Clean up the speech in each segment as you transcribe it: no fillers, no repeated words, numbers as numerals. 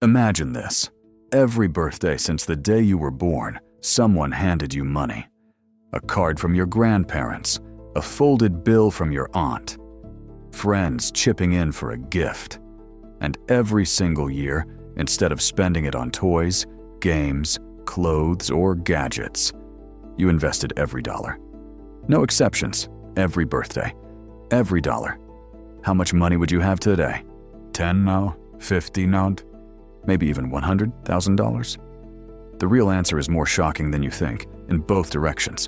Imagine this. Every birthday since the day you were born, someone handed you money. A card from your grandparents, a folded bill from your aunt, friends chipping in for a gift. And every single year, instead of spending it on toys, games, clothes, or gadgets, you invested every dollar. No exceptions, every birthday, every dollar. How much money would you have today? 10 now? 50 now? Maybe even $100,000? The real answer is more shocking than you think, in both directions,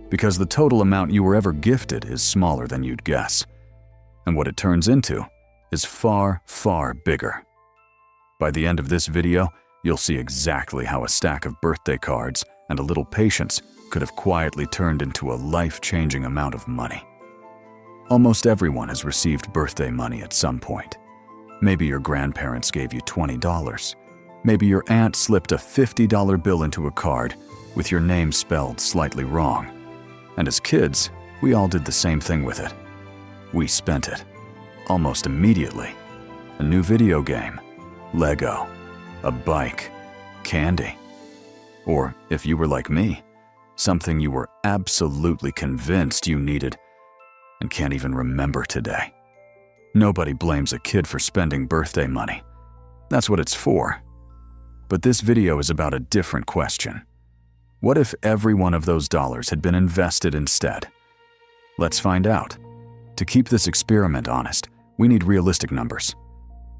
because the total amount you were ever gifted is smaller than you'd guess. And what it turns into is far, far bigger. By the end of this video, you'll see exactly how a stack of birthday cards and a little patience could have quietly turned into a life-changing amount of money. Almost everyone has received birthday money at some point. Maybe your grandparents gave you $20. Maybe your aunt slipped a $50 bill into a card with your name spelled slightly wrong. And as kids, we all did the same thing with it. We spent it, almost immediately. A new video game, Lego, a bike, candy. Or, if you were like me, something you were absolutely convinced you needed and can't even remember today. Nobody blames a kid for spending birthday money. That's what it's for. But this video is about a different question. What if every one of those dollars had been invested instead? Let's find out. To keep this experiment honest, we need realistic numbers.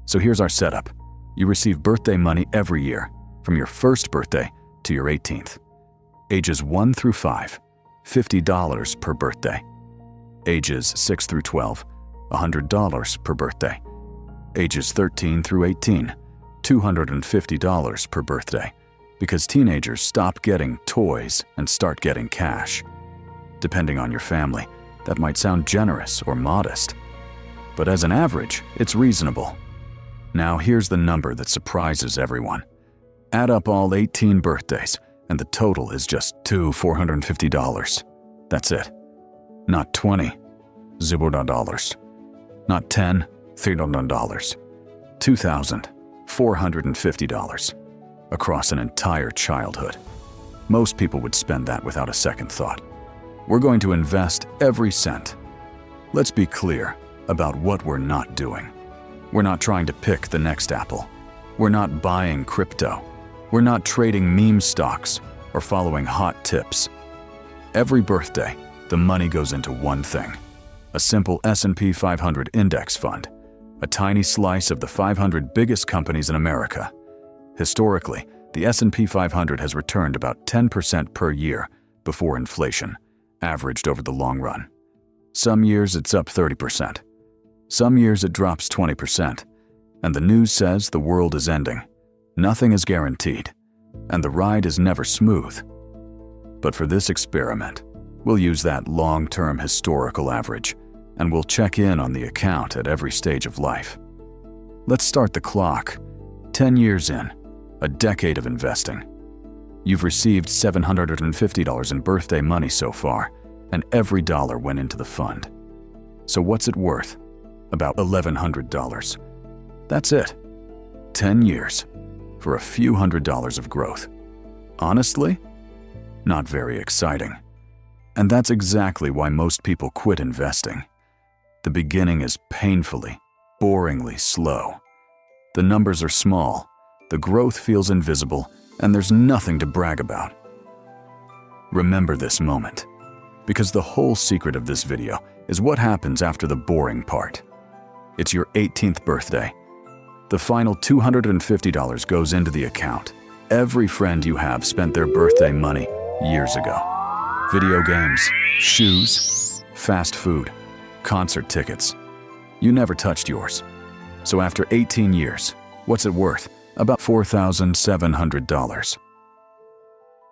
So here's our setup. You receive birthday money every year, from your first birthday to your 18th. Ages 1 through 5, $50 per birthday. Ages 6 through 12, $100 per birthday. Ages 13 through 18, $250 per birthday, because teenagers stop getting toys and start getting cash. Depending on your family, that might sound generous or modest, but as an average, it's reasonable. Now here's the number that surprises everyone. Add up all 18 birthdays, and the total is just $450. That's it. Not 20, $0. Not 10, $300. $2,450 across an entire childhood. Most people would spend that without a second thought. We're going to invest every cent. Let's be clear about what we're not doing. We're not trying to pick the next Apple. We're not buying crypto. We're not trading meme stocks or following hot tips. Every birthday, the money goes into one thing: a simple S&P 500 index fund, a tiny slice of the 500 biggest companies in America. Historically, the S&P 500 has returned about 10% per year before inflation, averaged over the long run. Some years it's up 30%. Some years it drops 20%. And the news says the world is ending. Nothing is guaranteed, and the ride is never smooth. But for this experiment, we'll use that long-term historical average, and we'll check in on the account at every stage of life. Let's start the clock. 10 years in, a decade of investing. You've received $750 in birthday money so far, and every dollar went into the fund. So what's it worth? About $1,100. That's it. 10 years for a few $100s of growth. Honestly, not very exciting. And that's exactly why most people quit investing. The beginning is painfully, boringly slow. The numbers are small, the growth feels invisible, and there's nothing to brag about. Remember this moment, because the whole secret of this video is what happens after the boring part. It's your 18th birthday. The final $250 goes into the account. Every friend you have spent their birthday money years ago. Video games, shoes, fast food, concert tickets. You never touched yours. So after 18 years, what's it worth? About $4,700.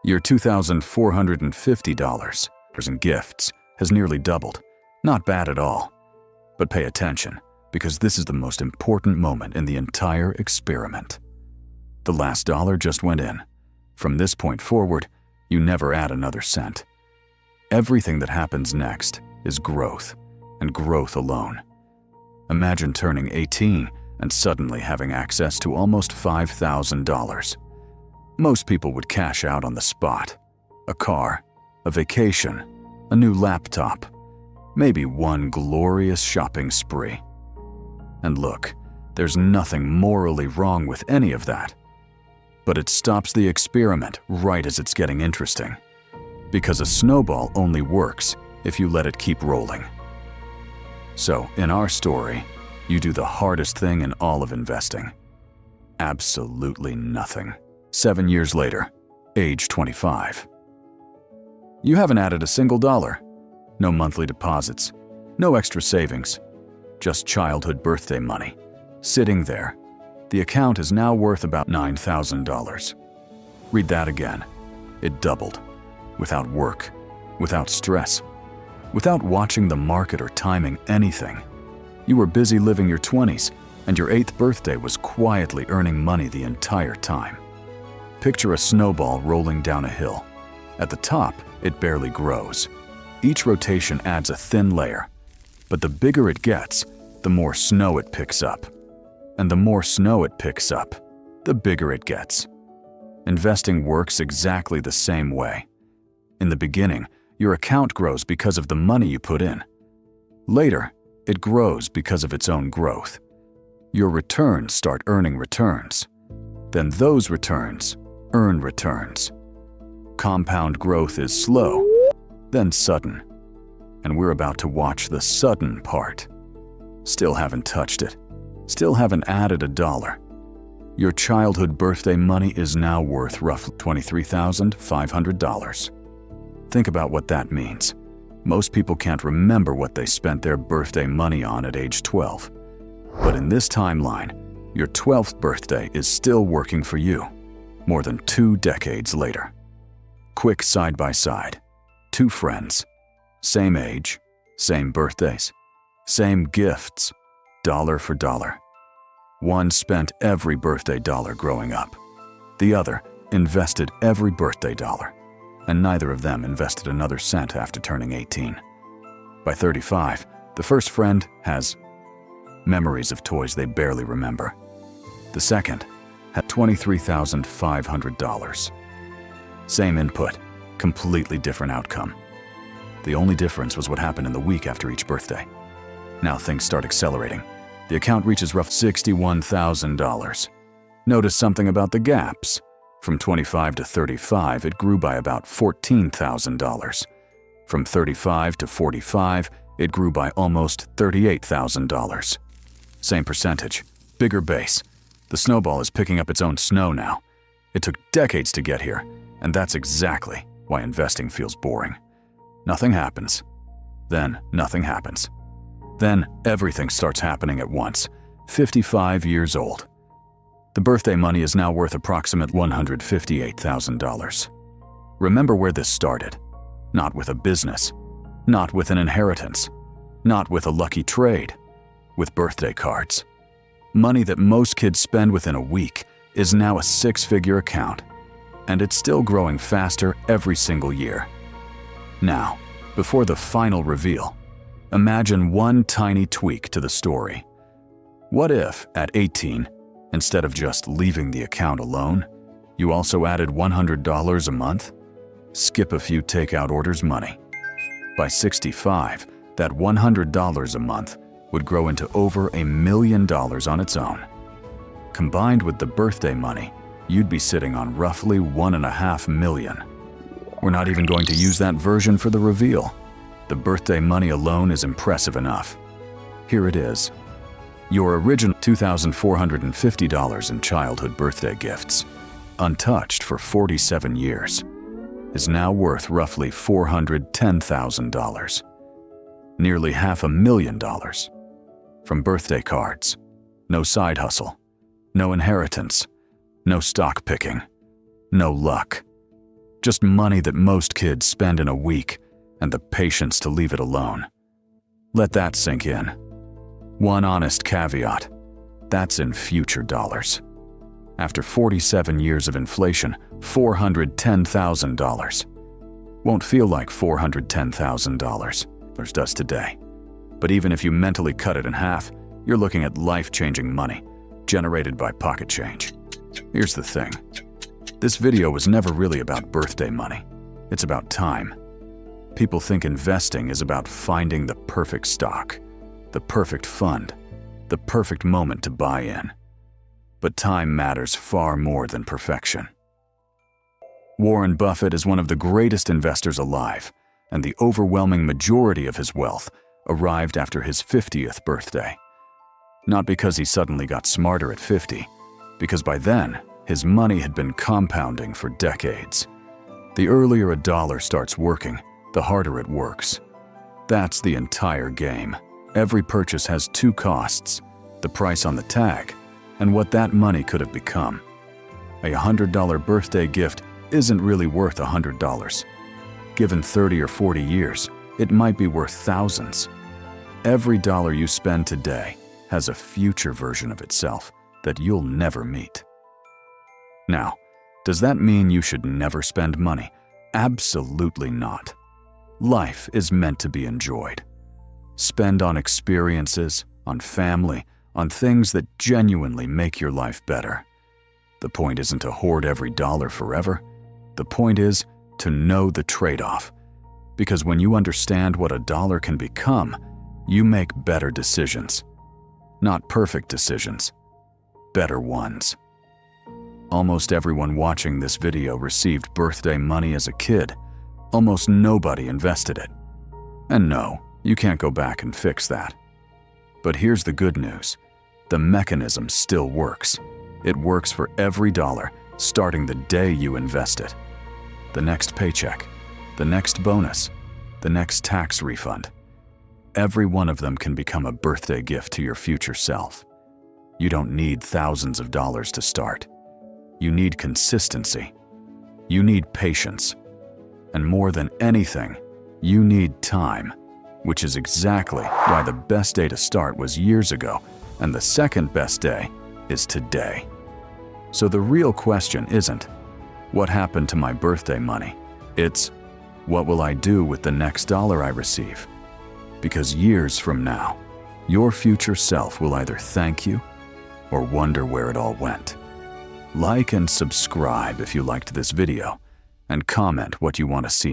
Your $2,450 in gifts has nearly doubled. Not bad at all. But pay attention, because this is the most important moment in the entire experiment. The last dollar just went in. From this point forward, you never add another cent. Everything that happens next is growth, and growth alone. Imagine turning 18 and suddenly having access to almost $5,000. Most people would cash out on the spot. A car, a vacation, a new laptop, maybe one glorious shopping spree. And look, there's nothing morally wrong with any of that. But it stops the experiment right as it's getting interesting. Because a snowball only works if you let it keep rolling. So, in our story, you do the hardest thing in all of investing. Absolutely nothing. 7 years later, age 25. You haven't added a single dollar. No monthly deposits, no extra savings, just childhood birthday money. Sitting there, the account is now worth about $9,000. Read that again. It doubled. Without work, without stress, without watching the market or timing anything. You were busy living your 20s, and your 8th birthday was quietly earning money the entire time. Picture a snowball rolling down a hill. At the top, it barely grows. Each rotation adds a thin layer, but the bigger it gets, the more snow it picks up. And the more snow it picks up, the bigger it gets. Investing works exactly the same way. In the beginning, your account grows because of the money you put in. Later, it grows because of its own growth. Your returns start earning returns. Then those returns earn returns. Compound growth is slow, then sudden. And we're about to watch the sudden part. Still haven't touched it. Still haven't added a dollar. Your childhood birthday money is now worth roughly $23,500. Think about what that means. Most people can't remember what they spent their birthday money on at age 12. But in this timeline, your 12th birthday is still working for you, more than 2 decades later. Quick side by side. 2 friends. Same age, same birthdays, same gifts, dollar for dollar. One spent every birthday dollar growing up. The other invested every birthday dollar. And neither of them invested another cent after turning 18. By 35, the first friend has memories of toys they barely remember. The second had $23,500. Same input, completely different outcome. The only difference was what happened in the week after each birthday. Now things start accelerating. The account reaches roughly $61,000. Notice something about the gaps. From 25 to 35, it grew by about $14,000. From 35 to 45, it grew by almost $38,000. Same percentage, bigger base. The snowball is picking up its own snow now. It took decades to get here, and that's exactly why investing feels boring. Nothing happens. Then nothing happens. Then everything starts happening at once. 55 years old. The birthday money is now worth approximately $158,000. Remember where this started. Not with a business. Not with an inheritance. Not with a lucky trade. With birthday cards. Money that most kids spend within a week is now a 6-figure account. And it's still growing faster every single year. Now, before the final reveal, imagine one tiny tweak to the story. What if, at 18, instead of just leaving the account alone, you also added $100 a month? Skip a few takeout orders money. By 65, that $100 a month would grow into over $1 million on its own. Combined with the birthday money, you'd be sitting on roughly $1.5 million. We're not even going to use that version for the reveal. The birthday money alone is impressive enough. Here it is. Your original $2,450 in childhood birthday gifts, untouched for 47 years, is now worth roughly $410,000. Nearly $500,000. From birthday cards, no side hustle, no inheritance, no stock picking, no luck. Just money that most kids spend in a week and the patience to leave it alone. Let that sink in. One honest caveat, that's in future dollars. After 47 years of inflation, $410,000 won't feel like $410,000 does today. But even if you mentally cut it in half, You're looking at life-changing money, generated by pocket change. Here's the thing. This video was never really about birthday money. It's about time. People think investing is about finding the perfect stock, the perfect fund, the perfect moment to buy in. But time matters far more than perfection. Warren Buffett is one of the greatest investors alive, and the overwhelming majority of his wealth arrived after his 50th birthday. Not because he suddenly got smarter at 50, because by then, his money had been compounding for decades. The earlier a dollar starts working, the harder it works. That's the entire game. Every purchase has two costs: the price on the tag and what that money could have become. A $100 birthday gift isn't really worth $100. Given 30 or 40 years, it might be worth thousands. Every dollar you spend today has a future version of itself that you'll never meet. Now, does that mean you should never spend money? Absolutely not. Life is meant to be enjoyed. Spend on experiences, on family, on things that genuinely make your life better. The point isn't to hoard every dollar forever. The point is to know the trade-off. Because when you understand what a dollar can become, you make better decisions. Not perfect decisions, better ones. Almost everyone watching this video received birthday money as a kid. Almost nobody invested it. And no, you can't go back and fix that. But here's the good news. The mechanism still works. It works for every dollar, starting the day you invest it. The next paycheck, the next bonus, the next tax refund. Every one of them can become a birthday gift to your future self. You don't need thousands of dollars to start. You need consistency. You need patience. And more than anything, you need time, which is exactly why the best day to start was years ago, and the second best day is today. So the real question isn't, what happened to my birthday money? It's, what will I do with the next dollar I receive? Because years from now, your future self will either thank you or wonder where it all went. Like and subscribe if you liked this video, and comment what you want to see